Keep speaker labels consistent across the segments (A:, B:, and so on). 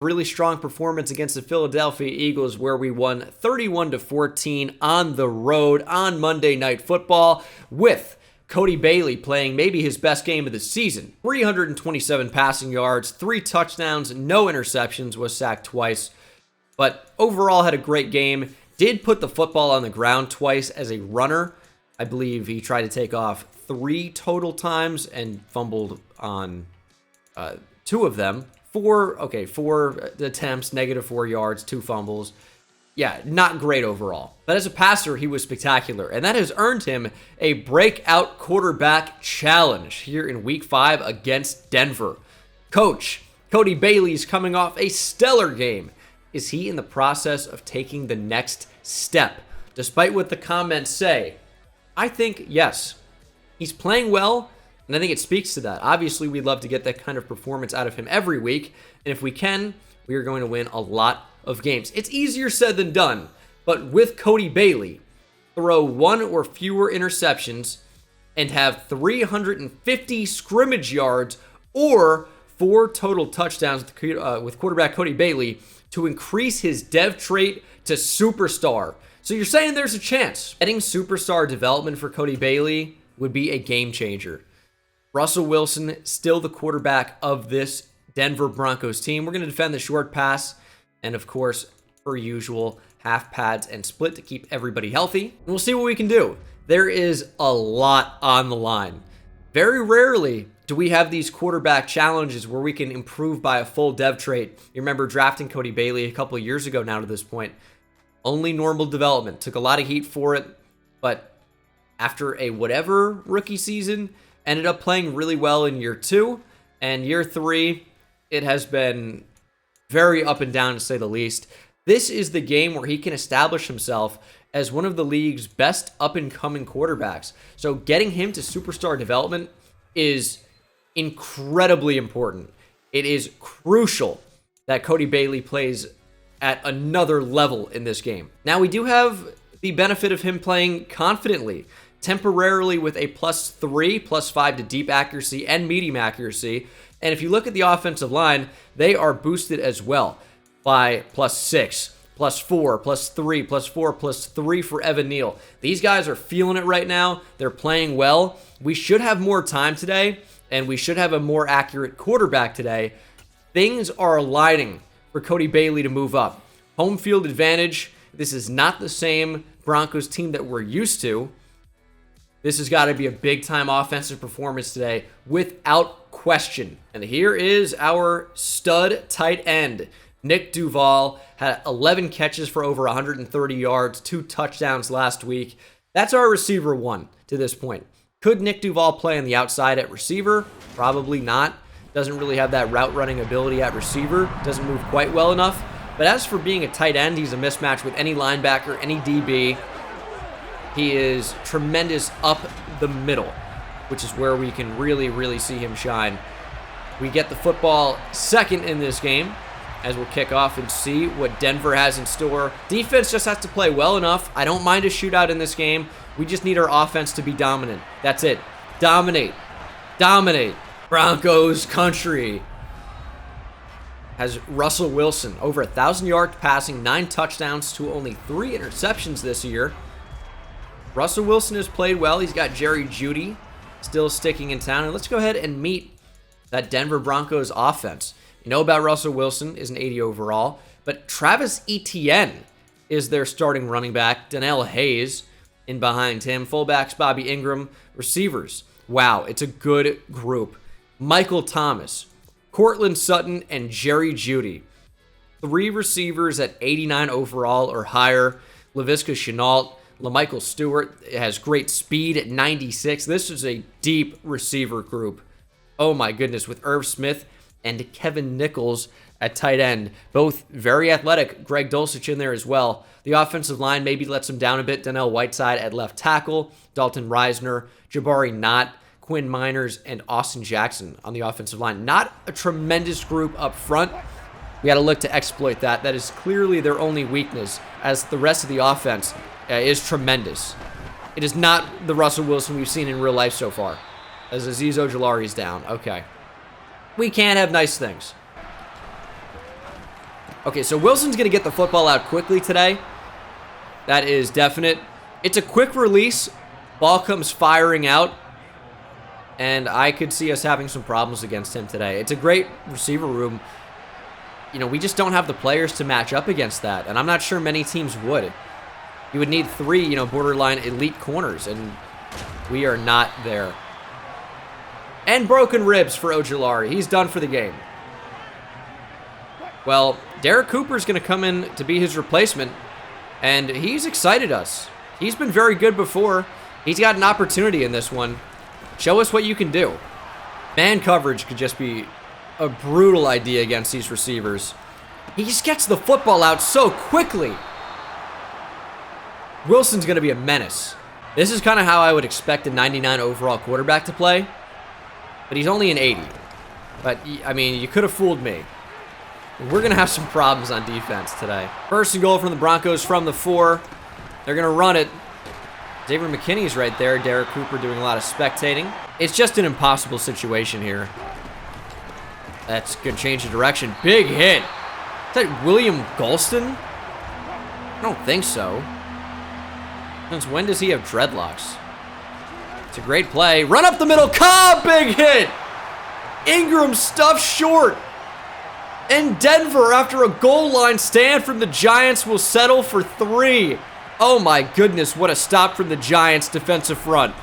A: Really strong performance against the Philadelphia Eagles where we won 31-14 on the road on Monday Night Football with Cody Bailey playing maybe his best game of the season. 327 passing yards, 3 touchdowns, no interceptions, was sacked twice, but overall had a great game. Did put the football on the ground twice as a runner. I believe he tried to take off 3 total times and fumbled on 2 of them. 4 attempts, -4 yards, 2 fumbles. Yeah, not great overall. But as a passer, he was spectacular, and that has earned him a breakout quarterback challenge here in Week 5 against Denver. Coach, Cody Bailey's coming off a stellar game. Is he in the process of taking the next step? Despite what the comments say, I think yes. He's playing well, and I think it speaks to that. Obviously, we'd love to get that kind of performance out of him every week, and if we can, we are going to win a lot of games. It's easier said than done, but with Cody Bailey, throw 1 or fewer interceptions and have 350 scrimmage yards or 4 total touchdowns with quarterback Cody Bailey to increase his dev trait to superstar. So you're saying there's a chance. Getting superstar development for Cody Bailey would be a game changer. Russell Wilson, still the quarterback of this Denver Broncos team. We're going to defend the short pass and, of course, per usual, half pads and split to keep everybody healthy. And we'll see what we can do. There is a lot on the line. Very rarely do we have these quarterback challenges where we can improve by a full dev trait. You remember drafting Cody Bailey a couple of years ago now to this point. Only normal development. Took a lot of heat for it, but after a whatever rookie season, ended up playing really well in year 2, and year 3, it has been very up and down to say the least. This is the game where he can establish himself as one of the league's best up-and-coming quarterbacks. So getting him to superstar development is incredibly important. It is crucial that Cody Bailey plays at another level in this game. Now, we do have the benefit of him playing confidently, temporarily with a +3, +5 to deep accuracy and medium accuracy. And if you look at the offensive line, they are boosted as well by +6, +4, +3, +4, +3 for Evan Neal. These guys are feeling it right now. They're playing well. We should have more time today, and we should have a more accurate quarterback today. Things are aligning for Cody Bailey to move up. Home field advantage. This is not the same Broncos team that we're used to. This has got to be a big-time offensive performance today, without question. And here is our stud tight end. Nick Duval had 11 catches for over 130 yards, 2 touchdowns last week. That's our receiver 1 to this point. Could Nick Duval play on the outside at receiver? Probably not. Doesn't really have that route running ability at receiver. Doesn't move quite well enough. But as for being a tight end, he's a mismatch with any linebacker, any DB. He is tremendous up the middle, which is where we can really, really see him shine. We get the football second in this game as we'll kick off and see what Denver has in store. Defense just has to play well enough. I don't mind a shootout in this game. We just need our offense to be dominant. That's it. Dominate. Dominate. Broncos country. Has Russell Wilson over 1,000 yards passing, 9 touchdowns to only 3 interceptions this year. Russell Wilson has played well. He's got Jerry Jeudy still sticking in town. And let's go ahead and meet that Denver Broncos offense. You know about Russell Wilson, is an 80 overall, but Travis Etienne is their starting running back. Donnell Hayes in behind him. Fullbacks Bobby Ingram. Receivers. Wow, it's a good group. Michael Thomas, Cortland Sutton, and Jerry Jeudy. 3 receivers at 89 overall or higher. Laviska Shenault, LaMichael Stewart has great speed at 96. This is a deep receiver group. Oh my goodness, with Irv Smith and Kevin Nichols at tight end. Both very athletic. Greg Dulcich in there as well. The offensive line maybe lets him down a bit. Donnell Whiteside at left tackle. Dalton Reisner, Jabari Knott, Quinn Miners, and Austin Jackson on the offensive line. Not a tremendous group up front. We got to look to exploit that. That is clearly their only weakness, as the rest of the offense is tremendous. It is not the Russell Wilson we've seen in real life so far, as Azeez Ojulari's down. Okay. We can't have nice things. Okay, so Wilson's going to get the football out quickly today. That is definite. It's a quick release. Ball comes firing out. And I could see us having some problems against him today. It's a great receiver room. You know, we just don't have the players to match up against that. And I'm not sure many teams would. You would need 3, you know, borderline elite corners. And we are not there. And broken ribs for Ojulari. He's done for the game. Well, Derek Cooper's going to come in to be his replacement. And he's excited us. He's been very good before. He's got an opportunity in this one. Show us what you can do. Man coverage could just be a brutal idea against these receivers. He just gets the football out so quickly. Wilson's going to be a menace. This is kind of how I would expect a 99 overall quarterback to play. But he's only an 80. But, I mean, you could have fooled me. We're going to have some problems on defense today. First and goal from the Broncos from the 4. They're going to run it. Xavier McKinney's right there. Derek Cooper doing a lot of spectating. It's just an impossible situation here. That's good change of direction. Big hit. Is that William Golston? I don't think so. Since when does he have dreadlocks? It's a great play. Run up the middle. Cobb, big hit. Ingram stuffed short. And Denver, after a goal line stand from the Giants, will settle for 3. Oh my goodness, what a stop from the Giants' defensive front.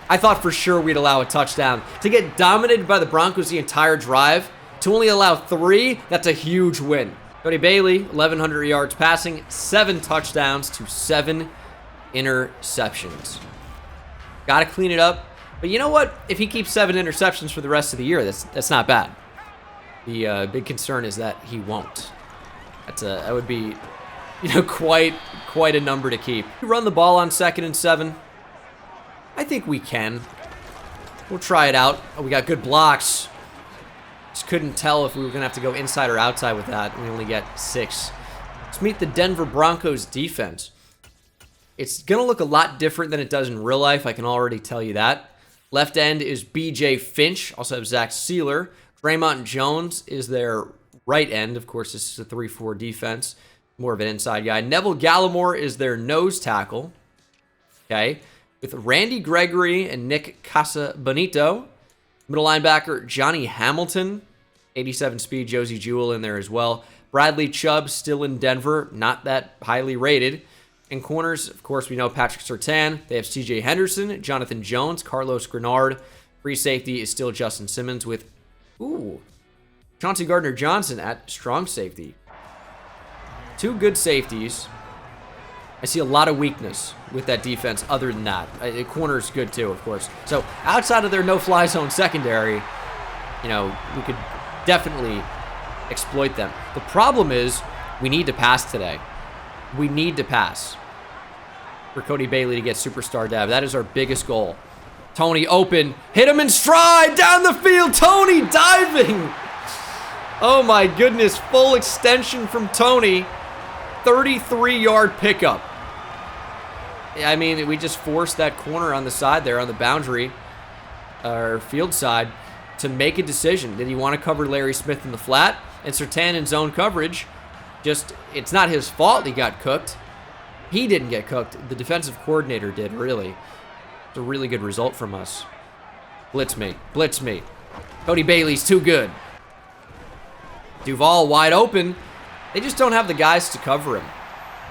A: I thought for sure we'd allow a touchdown. To get dominated by the Broncos the entire drive, to only allow 3, that's a huge win. Cody Bailey, 1,100 yards passing, 7 touchdowns to 7 interceptions. Got to clean it up. But you know what? If he keeps 7 interceptions for the rest of the year, that's not bad. The big concern is that he won't. That would be, you know, quite a number to keep. We run the ball on 2nd and 7. I think we can. We'll try it out. Oh, we got good blocks. Just couldn't tell if we were going to have to go inside or outside with that. We only get 6. Let's meet the Denver Broncos defense. It's going to look a lot different than it does in real life. I can already tell you that. Left end is B.J. Finch. Also have Zach Sealer. Draymond Jones is their right end. Of course, this is a 3-4 defense. More of an inside guy. Neville Gallimore is their nose tackle. Okay. With Randy Gregory and Nick Casabonito. Middle linebacker, Johnny Hamilton. 87 speed, Josie Jewell in there as well. Bradley Chubb still in Denver. Not that highly rated. And corners, of course, we know Patrick Surtain. They have C.J. Henderson, Jonathan Jones, Carlos Grenard. Free safety is still Justin Simmons with, Chauncey Gardner-Johnson at strong safety. 2 good safeties. I see a lot of weakness with that defense other than that. The corner's good too, of course. So outside of their no-fly zone secondary, you know, we could definitely exploit them. The problem is we need to pass today. We need to pass for Cody Bailey to get superstar dev. That is our biggest goal. Tony open. Hit him in stride. Down the field. Tony diving. Oh my goodness. Full extension from Tony. 33-yard pickup. I mean, we just forced that corner on the side there on the boundary, or field side, to make a decision. Did he want to cover Larry Smith in the flat? And Surtain in zone coverage, it's not his fault he got cooked. He didn't get cooked. The defensive coordinator did, really. It's a really good result from us. Blitz me. Blitz me. Cody Bailey's too good. Duval wide open. They just don't have the guys to cover him.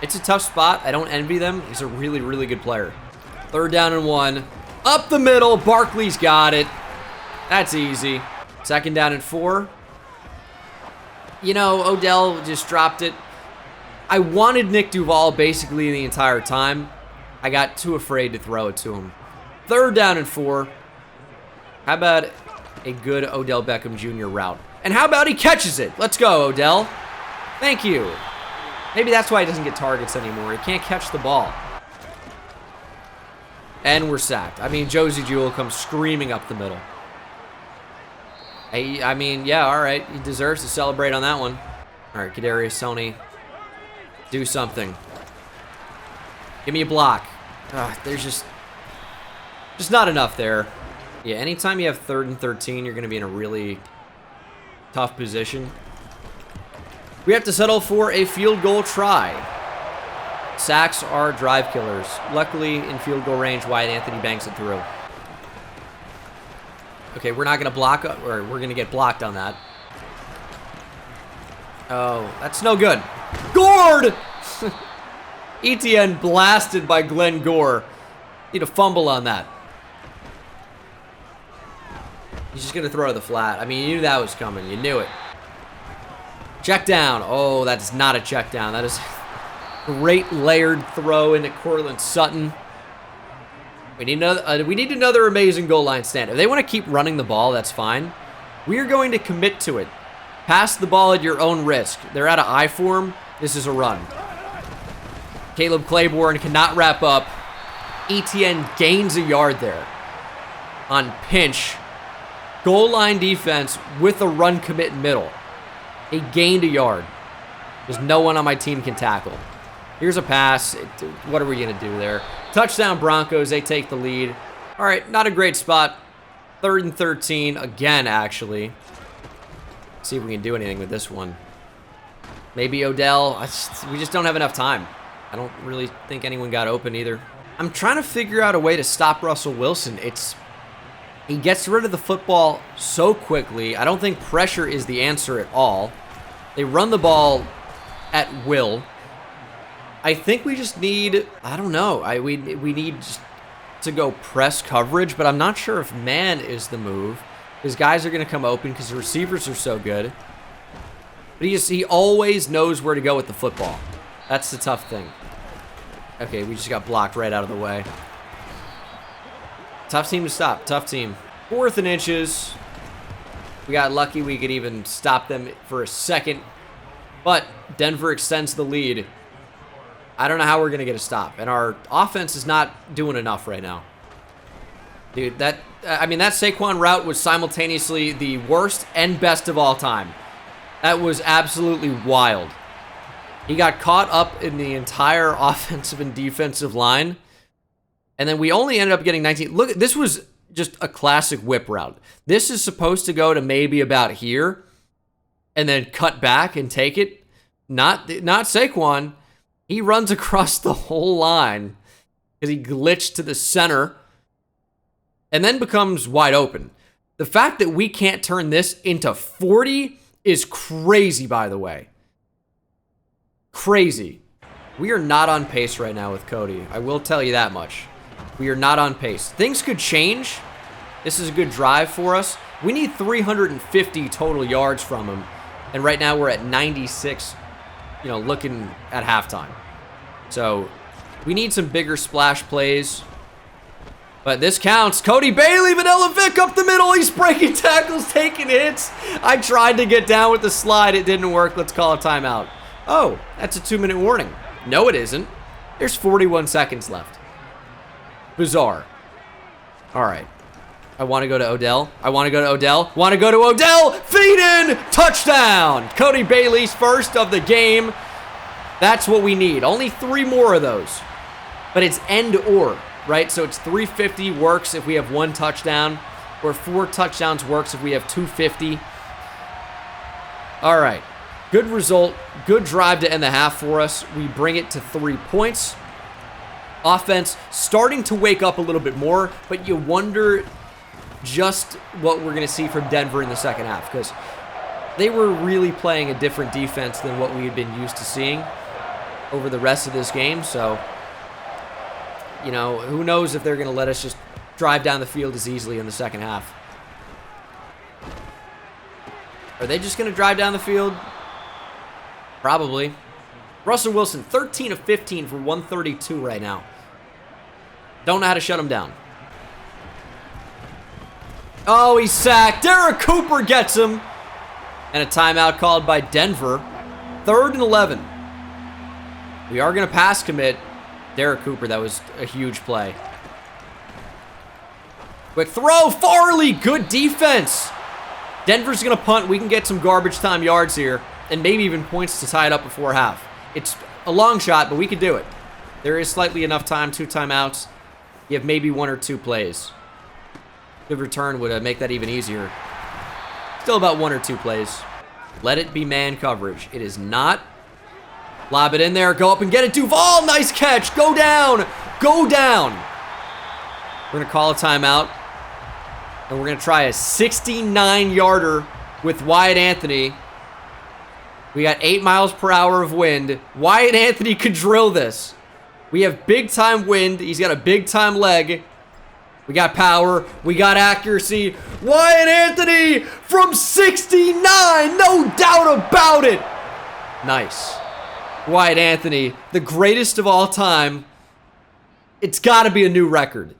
A: It's a tough spot. I don't envy them. He's a really, really good player. 3rd down and 1. Up the middle. Barkley's got it. That's easy. 2nd down and 4. You know, Odell just dropped it. I wanted Nick Duval basically the entire time. I got too afraid to throw it to him. 3rd down and 4. How about a good Odell Beckham Jr. route? And how about he catches it? Let's go, Odell. Thank you. Maybe that's why he doesn't get targets anymore. He can't catch the ball. And we're sacked. I mean, Josie Jewell comes screaming up the middle. I mean, yeah, all right. He deserves to celebrate on that one. All right, Kadarius Toney. Do something. Give me a block. There's just not enough there. Yeah, anytime you have 3rd and 13, you're going to be in a really tough position. We have to settle for a field goal try. Sacks are drive killers. Luckily, in field goal range, Wyatt Anthony banks it through. Okay, we're not going to block, or we're going to get blocked on that. Oh, that's no good. Gourd! ETN blasted by Glenn Gore. Need a fumble on that. He's just going to throw to the flat. I mean, you knew that was coming. You knew it. Check down. Oh, that is not a check down. That is a great layered throw into Cortland Sutton. We need another amazing goal line stand. If they want to keep running the ball, that's fine. We are going to commit to it. Pass the ball at your own risk. They're out of I form. This is a run. Caleb Claiborne cannot wrap up. ETN gains a yard there on pinch. Goal line defense with a run commit middle. He gained a yard. There's no one on my team can tackle. Here's a pass. What are we going to do there? Touchdown Broncos. They take the lead. All right, not a great spot. 3rd and 13 again, actually. See if we can do anything with this one. Maybe Odell. We just don't have enough time. I don't really think anyone got open either. I'm trying to figure out a way to stop Russell Wilson. He gets rid of the football so quickly. I don't think pressure is the answer at all. They run the ball at will. I think we just need, I don't know, we need just to go press coverage, but I'm not sure if man is the move. His guys are going to come open because the receivers are so good. But he always knows where to go with the football. That's the tough thing. Okay, we just got blocked right out of the way. Tough team to stop. Tough team. 4th and inches. We got lucky we could even stop them for a second. But Denver extends the lead. I don't know how we're going to get a stop. And our offense is not doing enough right now. Dude, that Saquon route was simultaneously the worst and best of all time. That was absolutely wild. He got caught up in the entire offensive and defensive line. And then we only ended up getting 19. Look, this was just a classic whip route. This is supposed to go to maybe about here and then cut back and take it. Not Saquon. He runs across the whole line because he glitched to the center and then becomes wide open. The fact that we can't turn this into 40 is crazy, by the way. Crazy. We are not on pace right now with Cody. I will tell you that much. We are not on pace. Things could change. This is a good drive for us. We need 350 total yards from him. And right now we're at 96, looking at halftime. So we need some bigger splash plays. But this counts. Cody Bailey, Vanilla Vic up the middle. He's breaking tackles, taking hits. I tried to get down with the slide. It didn't work. Let's call a timeout. Oh, that's a 2-minute warning. No, it isn't. There's 41 seconds left. Bizarre. All right. I want to go to Odell. Want to go to Odell. Feed in. Touchdown. Cody Bailey's first of the game. That's what we need. Only 3 more of those. But it's end or, right? So it's 350 works if we have 1 touchdown, or 4 touchdowns works if we have 250. All right. Good result. Good drive to end the half for us. We bring it to 3 points. Offense starting to wake up a little bit more, but you wonder just what we're going to see from Denver in the second half, because they were really playing a different defense than what we had been used to seeing over the rest of this game. So, who knows if they're going to let us just drive down the field as easily in the second half. Are they just going to drive down the field? Probably. Russell Wilson, 13 of 15 for 132 right now. Don't know how to shut him down. Oh, he's sacked. Derek Cooper gets him. And a timeout called by Denver. 3rd and 11. We are going to pass commit. Derek Cooper, that was a huge play. Quick throw. Farley, good defense. Denver's going to punt. We can get some garbage time yards here. And maybe even points to tie it up before half. It's a long shot, but we can do it. There is slightly enough time, 2 timeouts. You have maybe 1 or 2 plays. Good return would make that even easier. Still about 1 or 2 plays. Let it be man coverage. It is not. Lob it in there. Go up and get it. Duval, nice catch. Go down. Go down. We're going to call a timeout. And we're going to try a 69-yarder with Wyatt Anthony. We got 8 miles per hour of wind. Wyatt Anthony could drill this. We have big-time wind. He's got a big-time leg. We got power. We got accuracy. Wyatt Anthony from 69. No doubt about it. Nice. Wyatt Anthony, the greatest of all time. It's got to be a new record.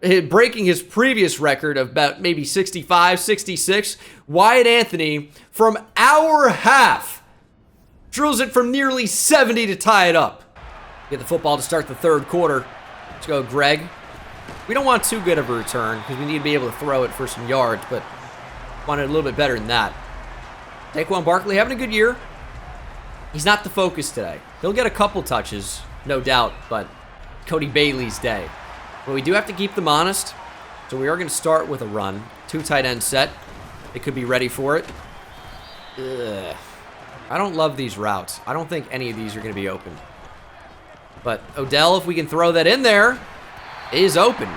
A: Breaking his previous record of about maybe 65, 66. Wyatt Anthony from our half drills it from nearly 70 to tie it up. Get the football to start the third quarter. Let's go, Greg. We don't want too good of a return because we need to be able to throw it for some yards, but want it a little bit better than that. Saquon Barkley having a good year. He's not the focus today. He'll get a couple touches, no doubt, but Cody Bailey's day. But we do have to keep them honest, so we are going to start with a run. 2 tight end set. They could be ready for it. Ugh. I don't love these routes. I don't think any of these are going to be open. But Odell, if we can throw that in there, is open.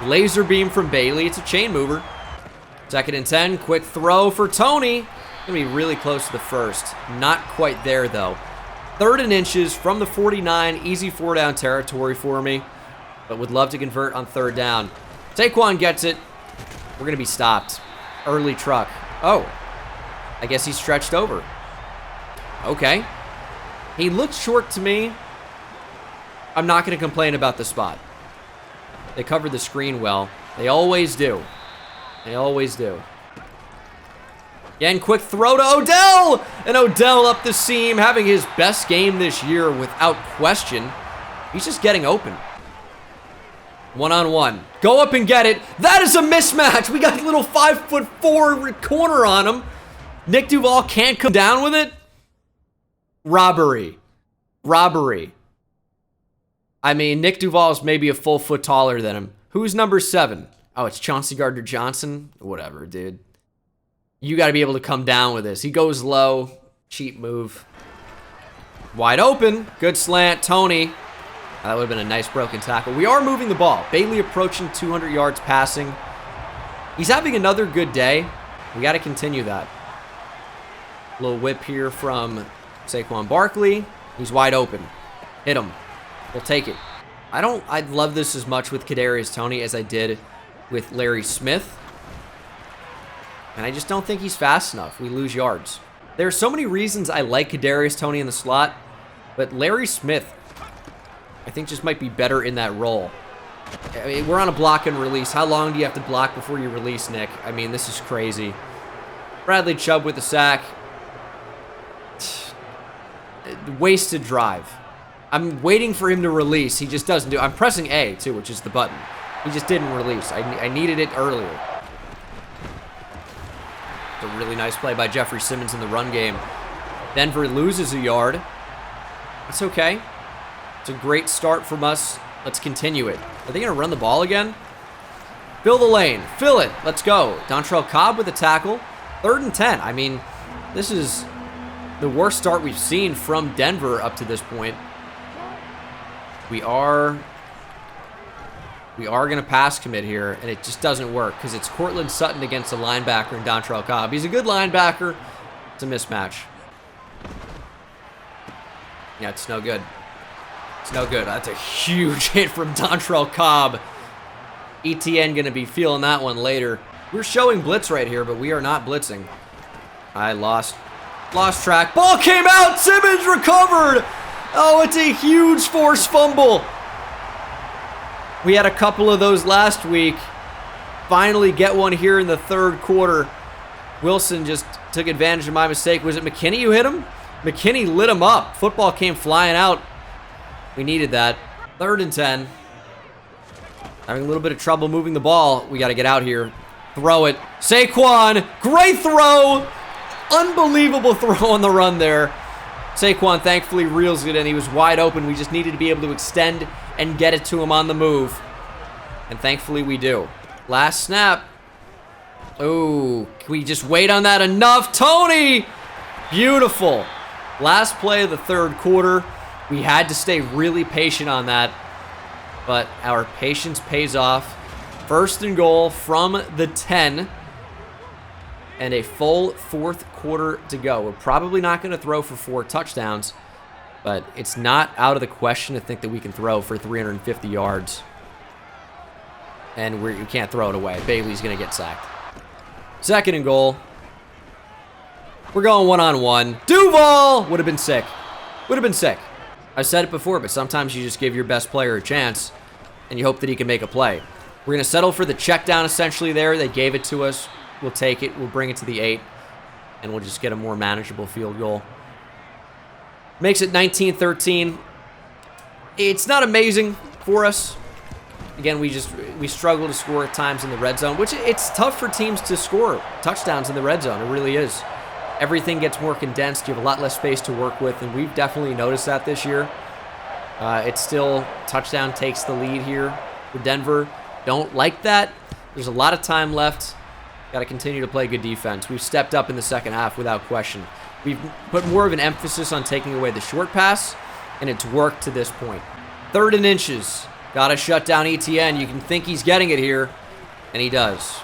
A: Laser beam from Bailey. It's a chain mover. 2nd and 10. Quick throw for Tony. Going to be really close to the first. Not quite there, though. 3rd and inches from the 49. Easy 4-down territory for me. But would love to convert on 3rd down. Saquon gets it. We're going to be stopped. Early truck. Oh. I guess he's stretched over. Okay. He looked short to me. I'm not going to complain about the spot. They covered the screen well. They always do. They always do. Again, quick throw to Odell! And Odell up the seam, having his best game this year without question. He's just getting open. 1-on-1. Go up and get it. That is a mismatch. We got a little 5'4" corner on him. Nick Duval can't come down with it. Robbery. Robbery. I mean, Nick Duval's maybe a full foot taller than him. Who's number 7? Oh, it's Chauncey Gardner-Johnson? Whatever, dude. You got to be able to come down with this. He goes low. Cheap move. Wide open. Good slant. Tony. That would have been a nice broken tackle. We are moving the ball. Bailey approaching 200 yards passing. He's having another good day. We got to continue that. Little whip here from Saquon Barkley. He's wide open. Hit him. We'll take it. I love this as much with Kadarius Toney as I did with Larry Smith. And I just don't think he's fast enough. We lose yards. There are so many reasons I like Kadarius Toney in the slot, but Larry Smith, I think, just might be better in that role. I mean, we're on a block and release. How long do you have to block before you release, Nick? I mean, this is crazy. Bradley Chubb with the sack. Wasted drive. I'm waiting for him to release. He just doesn't do it. I'm pressing A, too, which is the button. He just didn't release. I needed it earlier. It's a really nice play by Jeffrey Simmons in the run game. Denver loses a yard. That's okay. It's a great start from us. Let's continue it. Are they going to run the ball again? Fill the lane. Fill it. Let's go. Dontrell Cobb with a tackle. 3rd and 10. I mean, this is the worst start we've seen from Denver up to this point. We are going to pass commit here, and it just doesn't work because it's Cortland Sutton against a linebacker and Dontrell Cobb. He's a good linebacker. It's a mismatch. Yeah, it's no good. It's no good. That's a huge hit from Dontrell Cobb. ETN going to be feeling that one later. We're showing blitz right here, but we are not blitzing. I lost track. Ball came out. Simmons recovered. Oh, it's a huge forced fumble. We had a couple of those last week. Finally get one here in the 3rd quarter. Wilson just took advantage of my mistake. Was it McKinney who hit him? McKinney lit him up. Football came flying out. We needed that. 3rd and 10. Having a little bit of trouble moving the ball. We got to get out here. Throw it. Saquon. Great throw. Unbelievable throw on the run there. Saquon thankfully reels it in. He was wide open. We just needed to be able to extend and get it to him on the move. And thankfully we do. Last snap. Oh, can we just wait on that enough? Tony! Beautiful. Last play of the third quarter. We had to stay really patient on that, but our patience pays off. 1st and goal from the 10, and a full 4th quarter to go. We're probably not going to throw for 4 touchdowns, but it's not out of the question to think that we can throw for 350 yards. And you can't throw it away. Bailey's going to get sacked. 2nd and goal. We're going one-on-one. Duval would have been sick. Would have been sick. I've said it before, but sometimes you just give your best player a chance, and you hope that he can make a play. We're going to settle for the check down essentially there. They gave it to us. We'll take it. We'll bring it to the 8, and we'll just get a more manageable field goal. Makes it 19-13. It's not amazing for us. Again, we struggle to score at times in the red zone, which it's tough for teams to score touchdowns in the red zone. It really is. Everything gets more condensed. You have a lot less space to work with, and we've definitely noticed that this year. It's still touchdown takes the lead here for Denver. Don't like that. There's a lot of time left. Got to continue to play good defense. We've stepped up in the second half without question. We've put more of an emphasis on taking away the short pass, and it's worked to this point. 3rd and inches. Got to shut down ETN. You can think he's getting it here, and he does.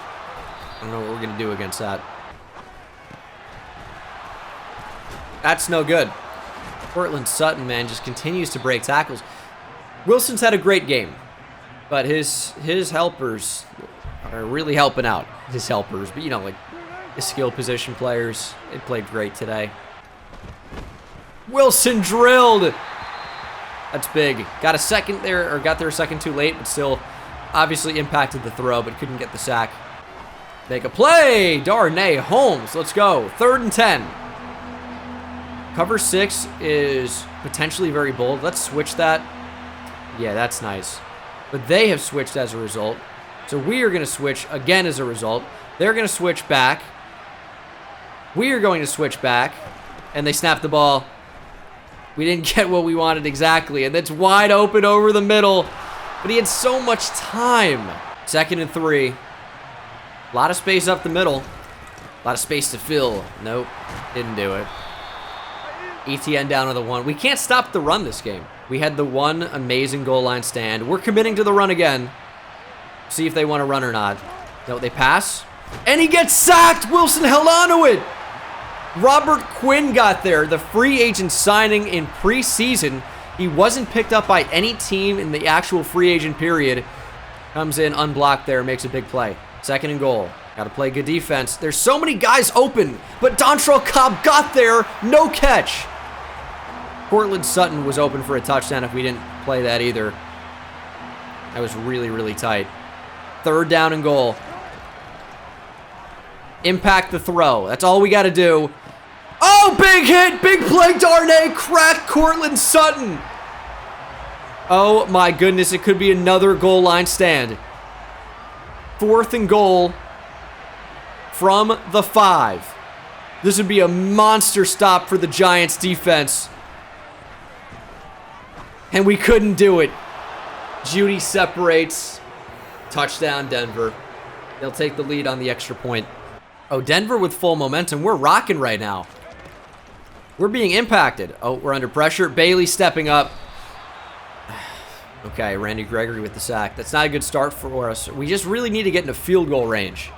A: I don't know what we're going to do against that. That's no good. Cortland Sutton, man, just continues to break tackles. Wilson's had a great game, but his helpers are really helping out. His helpers, but you know, like his skill position players, they played great today. Wilson drilled. That's big. Got a second there, or got there a second too late, but still obviously impacted the throw, but couldn't get the sack. Make a play. Darnay Holmes. Let's go. 3rd and 10. Cover 6 is potentially very bold. Let's switch that. Yeah, that's nice. But they have switched as a result. So we are going to switch again as a result. They're going to switch back. We are going to switch back. And they snap the ball. We didn't get what we wanted exactly. And that's wide open over the middle. But he had so much time. 2nd and 3. A lot of space up the middle. A lot of space to fill. Nope. Didn't do it. ETN down to the 1. We can't stop the run this game. We had the one amazing goal line stand. We're committing to the run again. See if they want to run or not. No, they pass. And he gets sacked. Wilson held on to it. Robert Quinn got there. The free agent signing in preseason. He wasn't picked up by any team in the actual free agent period. Comes in unblocked there. Makes a big play. 2nd and goal. Got to play good defense. There's so many guys open. But Dontrell Cobb got there. No catch. Cortland Sutton was open for a touchdown if we didn't play that either. That was really, really tight. 3rd down and goal. Impact the throw. That's all we got to do. Oh, big hit. Big play. Darnay cracked Cortland Sutton. Oh, my goodness. It could be another goal line stand. 4th and goal from the 5. This would be a monster stop for the Giants defense. And we couldn't do it. Judy separates. Touchdown, Denver. They'll take the lead on the extra point. Oh, Denver with full momentum. We're rocking right now. We're being impacted. Oh, we're under pressure. Bailey stepping up. Okay, Randy Gregory with the sack. That's not a good start for us. We just really need to get into field goal range.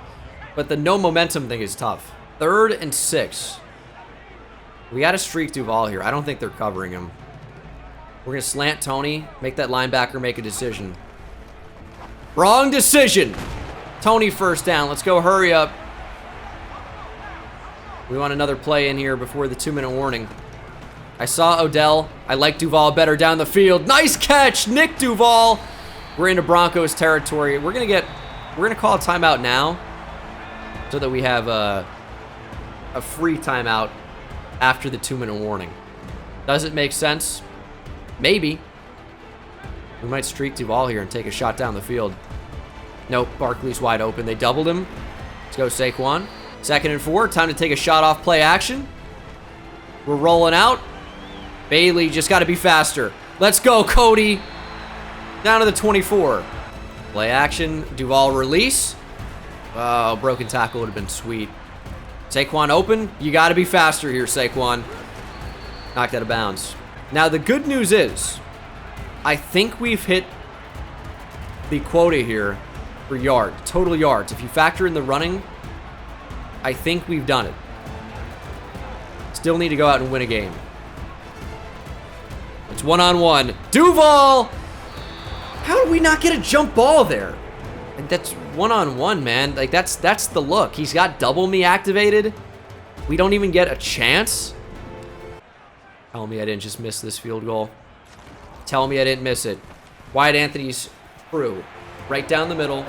A: But the no momentum thing is tough. 3rd and 6. We got to streak Duval here. I don't think they're covering him. We're going to slant Tony. Make that linebacker make a decision. Wrong decision. Tony 1st down. Let's go. Hurry up. We want another play in here before the 2-minute warning. I saw Odell. I like Duval better down the field. Nice catch, Nick Duval. We're into Broncos territory. We're gonna call a timeout now, so that we have a free timeout after the 2-minute warning. Does it make sense? Maybe. We might streak Duval here and take a shot down the field. Nope, Barkley's wide open. They doubled him. Let's go Saquon. 2nd and 4. Time to take a shot off play action. We're rolling out. Bailey just got to be faster. Let's go, Cody. Down to the 24. Play action. Duval release. Oh, broken tackle would have been sweet. Saquon open. You got to be faster here, Saquon. Knocked out of bounds. Now, the good news is, I think we've hit the quota here for total yards. If you factor in the running, I think we've done it. Still need to go out and win a game. It's one-on-one. Duval! How did we not get a jump ball there? And that's one-on-one, man. Like, that's the look. He's got double me activated. We don't even get a chance. Tell me I didn't just miss this field goal. Tell me I didn't miss it. Wyatt Anthony's through. Right down the middle.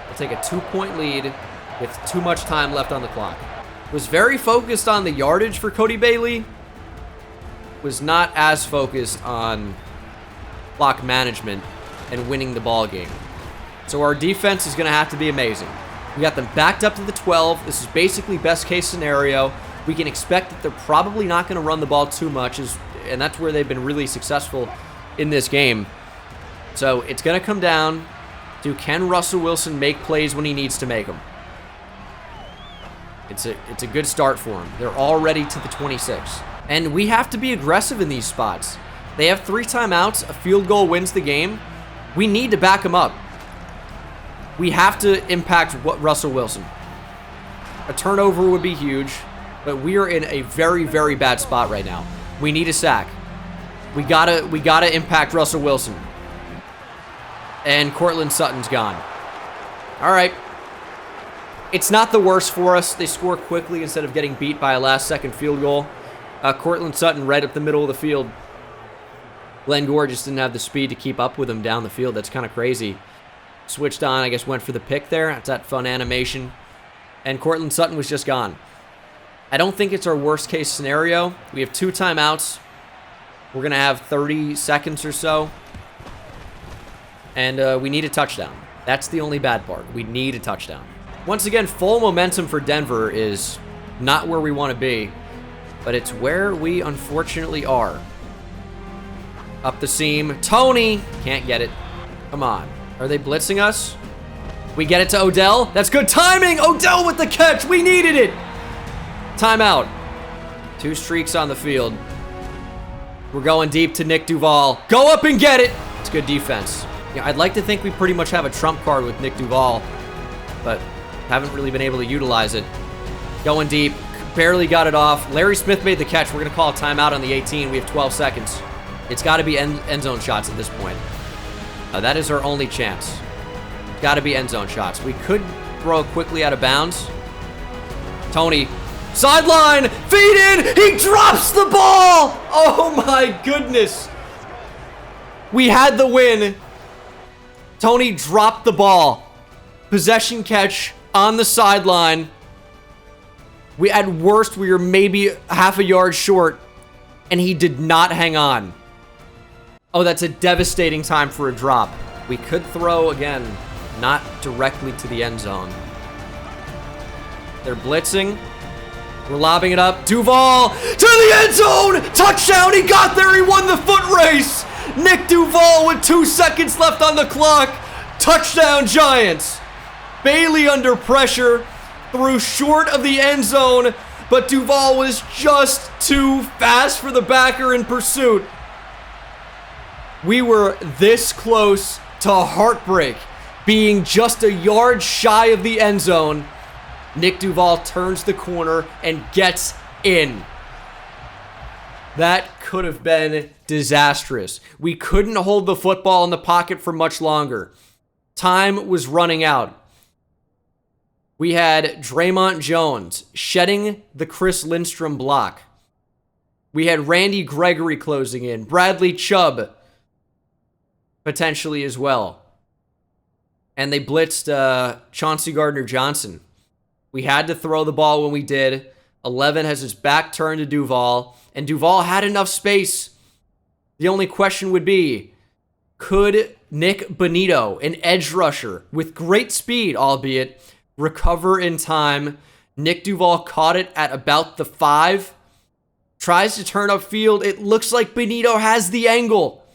A: We'll take a 2-point lead with too much time left on the clock. Was very focused on the yardage for Cody Bailey. Was not as focused on clock management and winning the ball game. So our defense is going to have to be amazing. We got them backed up to the 12. This is basically best case scenario. We can expect that they're probably not going to run the ball too much, and that's where they've been really successful in this game. So it's going to come down to, can Russell Wilson make plays when he needs to make them? It's a good start for him. They're already to the 26. And we have to be aggressive in these spots. They have 3 timeouts. A field goal wins the game. We need to back them up. We have to impact Russell Wilson. A turnover would be huge, but we are in a very, very bad spot right now. We need a sack. We gotta impact Russell Wilson. And Cortland Sutton's gone. All right. It's not the worst for us. They score quickly instead of getting beat by a last-second field goal. Cortland Sutton right up the middle of the field. Glenn Gore just didn't have the speed to keep up with him down the field. That's kind of crazy. Switched on, I guess, went for the pick there. That's that fun animation. And Cortland Sutton was just gone. I don't think it's our worst-case scenario. We have 2 timeouts. We're going to have 30 seconds or so. And we need a touchdown. That's the only bad part. We need a touchdown. Once again, full momentum for Denver is not where we want to be, but it's where we unfortunately are. Up the seam. Tony! Can't get it. Come on. Are they blitzing us? We get it to Odell. That's good timing! Odell with the catch! We needed it! Timeout. 2 streaks on the field. We're going deep to Nick Duval. Go up and get it! It's good defense. Yeah, I'd like to think we pretty much have a trump card with Nick Duval, but haven't really been able to utilize it. Going deep. Barely got it off. Larry Smith made the catch. We're going to call a timeout on the 18. We have 12 seconds. It's got to be end zone shots at this point. That is our only chance. Got to be end zone shots. We could throw quickly out of bounds. Tony. Sideline. Feed in. He drops the ball. Oh, my goodness. We had the win. Tony dropped the ball. Possession catch on the sideline. At worst, we were maybe half a yard short, and he did not hang on. Oh, that's a devastating time for a drop. We could throw, again, not directly to the end zone. They're blitzing. We're lobbing it up. Duval to the end zone! Touchdown! He got there! He won the foot race! Nick Duval with 2 seconds left on the clock. Touchdown, Giants! Bailey under pressure. Threw short of the end zone, but Duval was just too fast for the backer in pursuit. We were this close to heartbreak, being just a yard shy of the end zone. Nick Duval turns the corner and gets in. That could have been disastrous. We couldn't hold the football in the pocket for much longer. Time was running out. We had Draymond Jones shedding the Chris Lindstrom block. We had Randy Gregory closing in. Bradley Chubb potentially as well. And they blitzed Chauncey Gardner-Johnson. We had to throw the ball when we did. 11 has his back turned to Duval. And Duval had enough space. The only question would be, could Nick Bonito, an edge rusher with great speed, albeit, recover in time? Nick Duval caught it at about the 5. Tries to turn upfield. It looks like Bonito has the angle.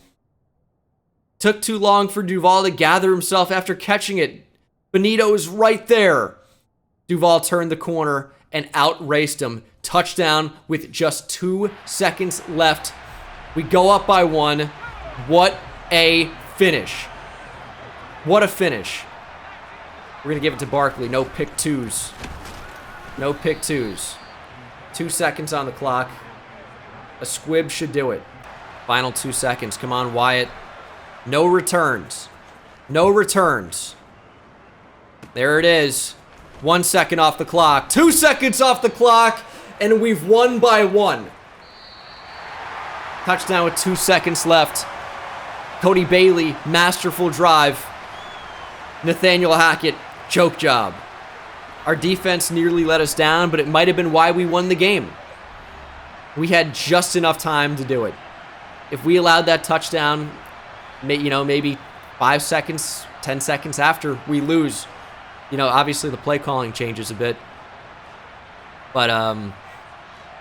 A: Took too long for Duval to gather himself after catching it. Bonito is right there. Duval turned the corner and outraced him. Touchdown with just 2 seconds left. We go up by 1. What a finish. What a finish. We're going to give it to Barkley. No pick twos. No pick twos. 2 seconds on the clock. A squib should do it. Final 2 seconds. Come on, Wyatt. No returns. No returns. There it is. 1 second off the clock. 2 seconds off the clock. And we've won by 1. Touchdown with 2 seconds left. Cody Bailey, masterful drive. Nathaniel Hackett, choke job. Our defense nearly let us down, but it might have been why we won the game. We had just enough time to do it. If we allowed that touchdown, maybe 5 seconds, 10 seconds after, we lose. Obviously the play calling changes a bit. But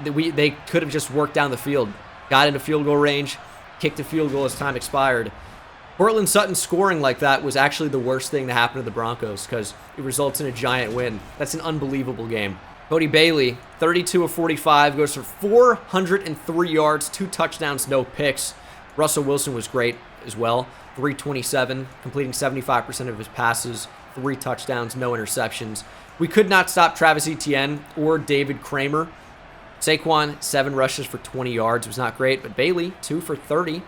A: they could have just worked down the field. Got into field goal range, kicked a field goal as time expired. Cortland Sutton scoring like that was actually the worst thing to happen to the Broncos because it results in a giant win. That's an unbelievable game. Cody Bailey, 32 of 45, goes for 403 yards, 2 touchdowns, no picks. Russell Wilson was great as well. 327, completing 75% of his passes, 3 touchdowns, no interceptions. We could not stop Travis Etienne or David Kramer. Saquon, 7 rushes for 20 yards, was not great, but Bailey, 2 for 30.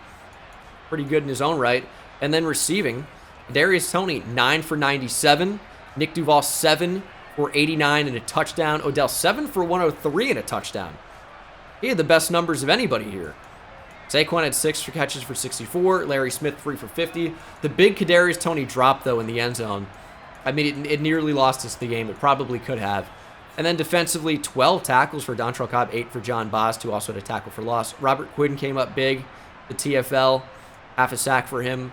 A: Pretty good in his own right. And then receiving, Darius Toney, 9 for 97. Nick Duval, 7 for 89 and a touchdown. Odell, 7 for 103 and a touchdown. He had the best numbers of anybody here. Saquon had 6 catches for 64. Larry Smith, 3 for 50. The big Kadarius Toney drop, though, in the end zone. I mean, it nearly lost us the game. It probably could have. And then defensively, 12 tackles for Dontrell Cobb, 8 for John Bost, who also had a tackle for loss. Robert Quinn came up big. The TFL, half a sack for him.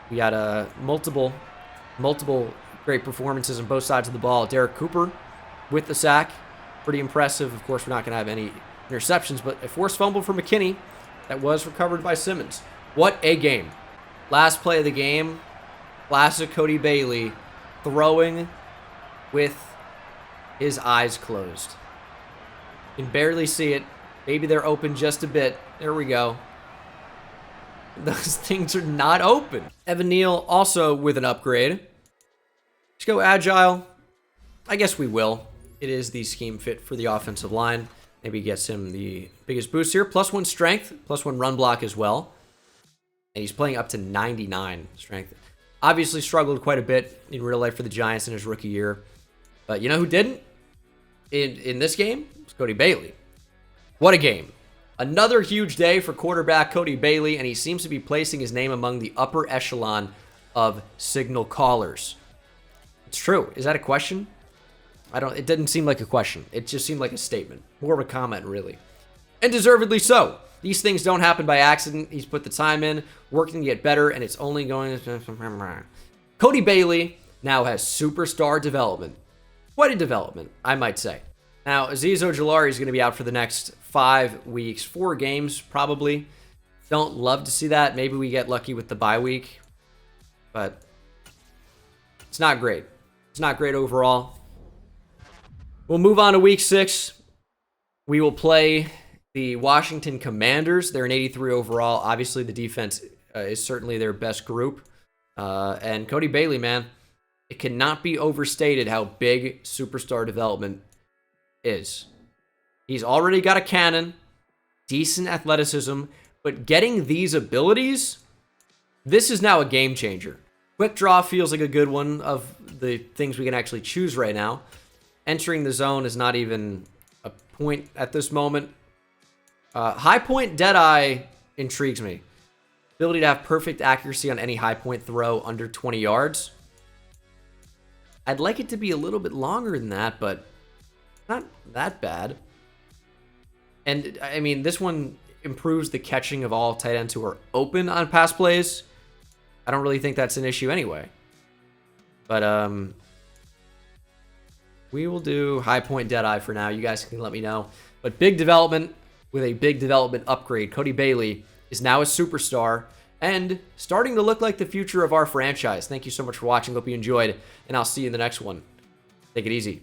A: We had multiple great performances on both sides of the ball. Derek Cooper with the sack. Pretty impressive. Of course, we're not going to have any interceptions, but a forced fumble for McKinney that was recovered by Simmons. What a game. Last play of the game. Classic Cody Bailey throwing with his eyes closed. You can barely see it. Maybe they're open just a bit. There we go. Those things are not open. Evan Neal also with an upgrade. Let's go agile. I guess we will. It is the scheme fit for the offensive line. Maybe gets him the biggest boost here. +1 strength, +1 run block as well. And he's playing up to 99 strength. Obviously struggled quite a bit in real life for the Giants in his rookie year. But you know who didn't? In this game? It was Cody Bailey. What a game. Another huge day for quarterback Cody Bailey, and he seems to be placing his name among the upper echelon of signal callers. It's true. Is that a question? It didn't seem like a question. It just seemed like a statement. More of a comment, really. And deservedly so. These things don't happen by accident. He's put the time in, working to get better, and it's only going to... Cody Bailey now has superstar development. Quite a development, I might say. Now, Azeez Ojulari is going to be out for the next 5 weeks. 4 games, probably. Don't love to see that. Maybe we get lucky with the bye week. But it's not great. It's not great overall. We'll move on to week 6. We will play the Washington Commanders. They're an 83 overall. Obviously, the defense is certainly their best group. And Cody Bailey, man, it cannot be overstated how big superstar development is. He's already got a cannon, decent athleticism, but getting these abilities, this is now a game changer. Quick draw feels like a good one of the things we can actually choose right now. Entering the zone is not even a point at this moment. High point Deadeye intrigues me. Ability to have perfect accuracy on any high point throw under 20 yards. I'd like it to be a little bit longer than that, but not that bad. And, I mean, this one improves the catching of all tight ends who are open on pass plays. I don't really think that's an issue anyway. But, we will do high point Deadeye for now. You guys can let me know. But big development with a big development upgrade. Cody Bailey is now a superstar and starting to look like the future of our franchise. Thank you so much for watching. Hope you enjoyed, and I'll see you in the next one. Take it easy.